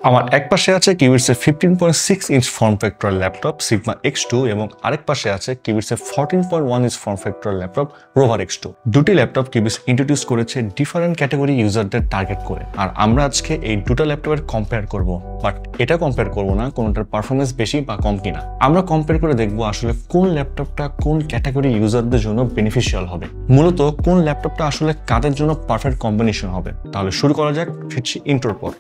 আমার এক পাশে আছে কিউবিটসের 15.6 inch form factor laptop sigma X2 এবং আরেক পাশে আছে কিউবিটসের 14.1 inch form factor laptop rover X2। দুটি ল্যাপটপ কিউবিটস ইন্ট্রোডিউস করেছে ডিফারেন্ট ক্যাটাগরি ইউজারদের টার্গেট করে, আর আমরা আজকে এই দুটো ল্যাপটপের কম্পেয়ার করব। বাট এটা কম্পেয়ার করব না কোনটার পারফরমেন্স বেশি বা কম কিনা, আমরা কম্পেয়ার করে দেখব আসলে কোন ল্যাপটপটা কোন ক্যাটাগরি ইউজারদের জন্য বেনিফিশিয়াল হবে, মূলত কোন ল্যাপটপটা আসলে কাদের জন্য পারফেক্ট কম্বিনেশন হবে। তাহলে শুরু করা যাক, ফিরছি ইন্ট্রোর পর।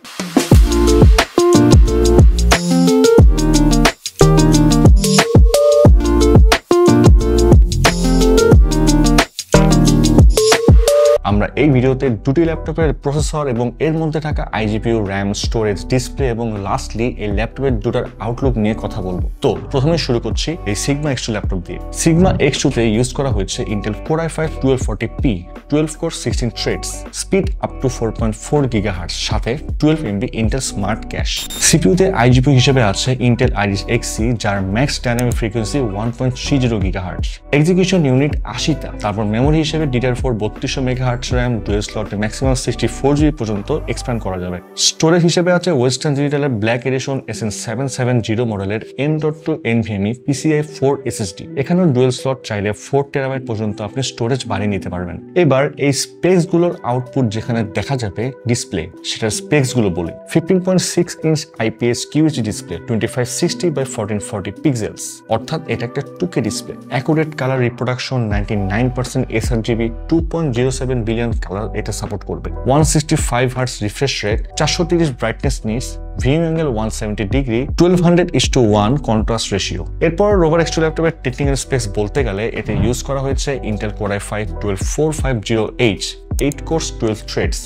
আমরা এই ভিডিওতে দুটি ল্যাপটপের প্রসেসর এবং এর মধ্যে থাকা আইজিপিইউ, র্যাম, স্টোরেজ, ডিসপ্লে এবং লাস্টলি এই ল্যাপটপের দুটার আউটলুক নিয়ে কথা বলবো। তো প্রথমে শুরু করছি এই সিগমা X2 ল্যাপটপ দিয়ে। সিগমা X2 তে ইউজ করা হয়েছে Intel Core i5 1240p, 12 core 16 threads, speed up to 4.4 GHz, সাথে 12 MB ইন্টেল স্মার্ট ক্যাশ। সিপিইউতে আইজিপিইউ হিসেবে আছে ইন্টেল আইরিস Xe, যার max dynamic frequency 1.30 GHz, execution unit 80টা। তারপর মেমোরি হিসেবে DDR4 3200 MHz RAM, ডুয়াল স্লটে ম্যাক্সিমাম 64GB পর্যন্ত এক্সপ্যান্ড করা যাবে। স্টোরেজ হিসেবে আছে ওয়েস্টার্ন ডিজিটালের ব্ল্যাক এডিশন SN770 মডেলের M.2 NVMe PCIe 4 SSD। এখানেও ডুয়াল স্লট চাইলে 4TB পর্যন্ত আপনি স্টোরেজ বাড়িয়ে নিতে পারবেন। এবার এই স্পেসগুলোর আউটপুট যেখানে দেখা যাবে ডিসপ্লে, সেটার স্পেসগুলো বলি। 15.6 inch IPS QHD display, 2560x1440 pixels, অর্থাৎ এটা একটা 2K display. Accurate colour reproduction, 99% sRGB, 2.07 billion colour এটা সাপোর্ট করবে। 165 Hz refresh rate, 430 brightness nits, viewing angle 170 degree, 1200:1 contrast ratio. এরপর রোভার X2 ল্যাপটপের টেকনিক্যাল স্পেস বলতে গেলে এতে ইউজ করা হয়েছে Intel Core i5 12450H, 8 cores 12 threads,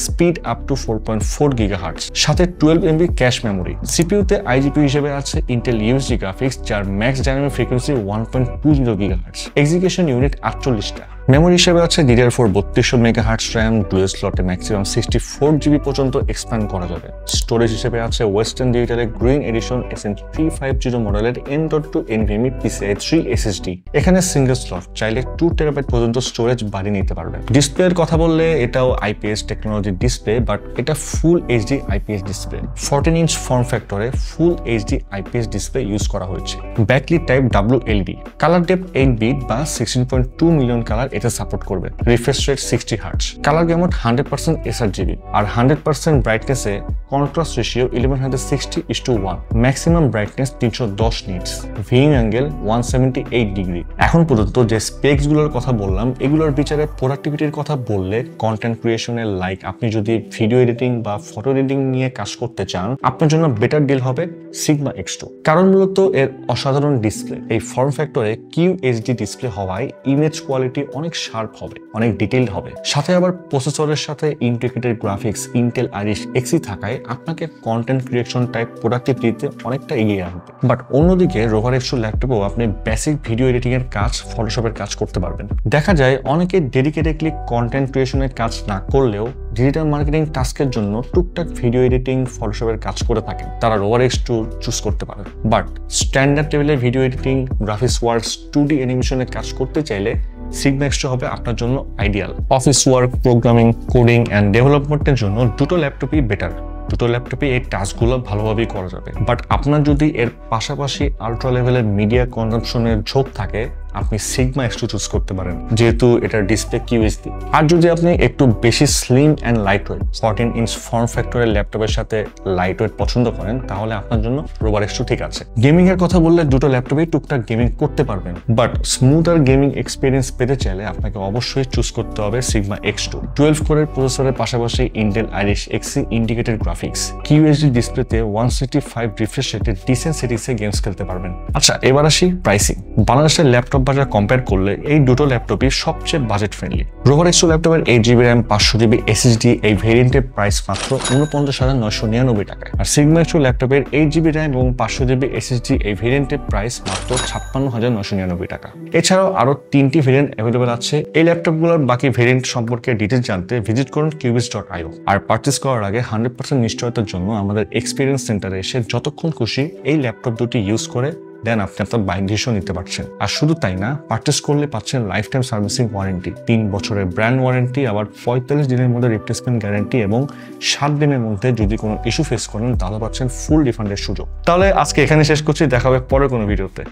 speed up to 4.4 GHz, সাথে 12 MB ক্যাশ মেমোরি। সিপিইউতে আইজিপিইউ হিসেবে আছে ইন্টেল USD গ্রাফিক্স, যার max dynamic frequency 1.20 GHz, execution unit 48টা। মেমোরি হিসেবে আছে DDR4 3200 MHz RAM, ডুয়াল স্লটে ম্যাক্সিমাম 64GB পর্যন্ত এক্সপ্যান্ড করা যাবে। স্টোরেজ হিসেবে আছে ওয়েস্টার্ন ডিজিটালের গ্রিন এডিশন SN350 মডেলের M.2 NVMe PCIe 3 SSD। এখানে সিঙ্গেল স্লট, চাইলে 2TB পর্যন্ত স্টোরেজ বাড়িয়ে নিতে পারবেন। ডিসপ্লের কথা বললে এটাও IPS টেকনোলজির ডিসপ্লে, বাট এটা full HD IPS display. 14 inch form ফ্যাক্টরে full HD IPS display use করা হয়েছে। Backlit type WLB, colour depth 8 bit বা 16.2 মিলিয়ন কালার এটা সাপোর্ট করবে। Refresh rate 60 Hz, colour gamut 100% sRGB, আর 100% ব্রাইটনেসে contrast ratio 1160:1, maximum brightness 310 nits, viewing angle 178 degree. এখন পর্যন্ত যে স্পেকস গুলোর কথা বললাম এগুলোর বিচারে প্রোডাক্টিভিটির কথা বললে, কন্টেন্ট ক্রিয়েশনের লাইক আপনি যদি ভিডিও এডিটিং বা ফটো এডিটিং নিয়ে কাজ করতে চান, আপনার জন্য বেটার ডিল হবে সিগমা X2, কারণ মূলত এর অসাধারণ ডিসপ্লে। এই ফর্ম ফ্যাক্টরে QHD ডিসপ্লে হওয়ায় ইমেজ কোয়ালিটি অনেক শার্প হবে, অনেক ডিটেইলড হবে, সাথে আবার প্রসেসরের সাথে integrated graphics Intel Iris Xe থাকায় আপনাকে কন্টেন্ট ক্রিয়েশন টাইপ প্রোডাক্টিভিটিতে অনেকটা এগিয়ে আনবে। বাট অন্যদিকে রোভার X2 ল্যাপটপেও আপনি বেসিক ভিডিও এডিটিং এর কাজ, ফটোশপের কাজ করতে পারবেন। দেখা যায় অনেকে ডেডিকেটেডলি কন্টেন্ট ক্রিয়েশনের কাজ না করলেও ডিজিটাল মার্কেটিং টাস্কের জন্য টুকটাক ভিডিও এডিটিং, ফটোশপের কাজ করে থাকেন, তারা রোভার X2 চুজ করতে পারেন। বাট স্ট্যান্ডার্ড লেভেলের video editing, graphics works, 2D অ্যানিমেশনের কাজ করতে চাইলে সিগমা X2 হবে আপনার জন্য ideal. Office work, programming, coding and ডেভেলপমেন্টের জন্য দুটো ল্যাপটপই বেটার। দুটো ল্যাপটপে এই টাস্কগুলো ভালোভাবেই করা যাবে। বাট আপনার যদি এর পাশাপাশি আলট্রা লেভেলের মিডিয়া কনজাম্পশনের ঝোঁক থাকে, আপনি সিগমা X2 চুজ করতে পারেন, যেহেতু এটার ডিসপ্লে QHD। আর যদি আপনি একটু বেশি slim and light weight, 14 inch form ফ্যাক্টরের ল্যাপটপের সাথে লাইট ওয়েট পছন্দ করেন, তাহলে আপনার জন্য রোভার X2 ঠিক আছে। গেমিং এর কথা বললে দুটো ল্যাপটপেই টুকটাক গেমিং করতে পারবেন, বাট স্মুথ আর গেমিং এক্সপিরিয়েন্স পেতে চাইলে আপনাকে অবশ্যই চুজ করতে হবে সিগমা X2। 12 কোরের প্রসেসরের পাশাপাশি Intel Iris Xe integrated graphics, QHD ডিসপ্লেতে 165 রিফ্রেশ রেটে ডিসেন্ট সেটিংসে গেমস খেলতে পারবেন। আচ্ছা, এবার আসি প্রাইসিং। বাংলাদেশের ল্যাপটপ বাজার কম্পেয়ার করলে এই দুটো ল্যাপটপই সবচেয়ে বাজেট ফ্রেন্ডলি। রোভার X2 ল্যাপটপের 8GB RAM 500GB SSD এই ভেরিয়েন্টের প্রাইস মাত্র 49,999 টাকায়, আর সিগমা X2 ল্যাপটপের 8GB RAM এবং 500GB SSD এই ভেরিয়েন্টের প্রাইস মাত্র 56,999 টাকা। এছাড়াও আরো 3টি ভেরিয়েন্ট অ্যাভেলেবল আছে। এই ল্যাপটপগুলোর বাকি ভেরিয়েন্ট সম্পর্কে ডিটেইলস জানতে ভিজিট করুন qubits.io। আর পারচেজ করার আগে 100% নিশ্চয়তার জন্য আমাদের এক্সপিরিয়েন্স সেন্টারে এসে যতক্ষণ খুশি এই ল্যাপটপ দুটি ইউজ করে দেন আপনি আপনার বাইক ডিসিশন নিতে পারছেন। আর শুধু তাই না, পারচেস করলে পাচ্ছেন লাইফ টাইম সার্ভিসিং ওয়ারেন্টি, 3 বছরের ব্র্যান্ড ওয়ারেন্টি, আবার 45 দিনের মধ্যে রিপ্লেসমেন্ট গ্যারান্টি এবং 7 দিনের মধ্যে যদি কোনো ইস্যু ফেস করেন তাহলে পাচ্ছেন ফুল রিফান্ডের সুযোগ। তাহলে আজকে এখানে শেষ করছি, দেখা হবে পরের কোনো ভিডিওতে।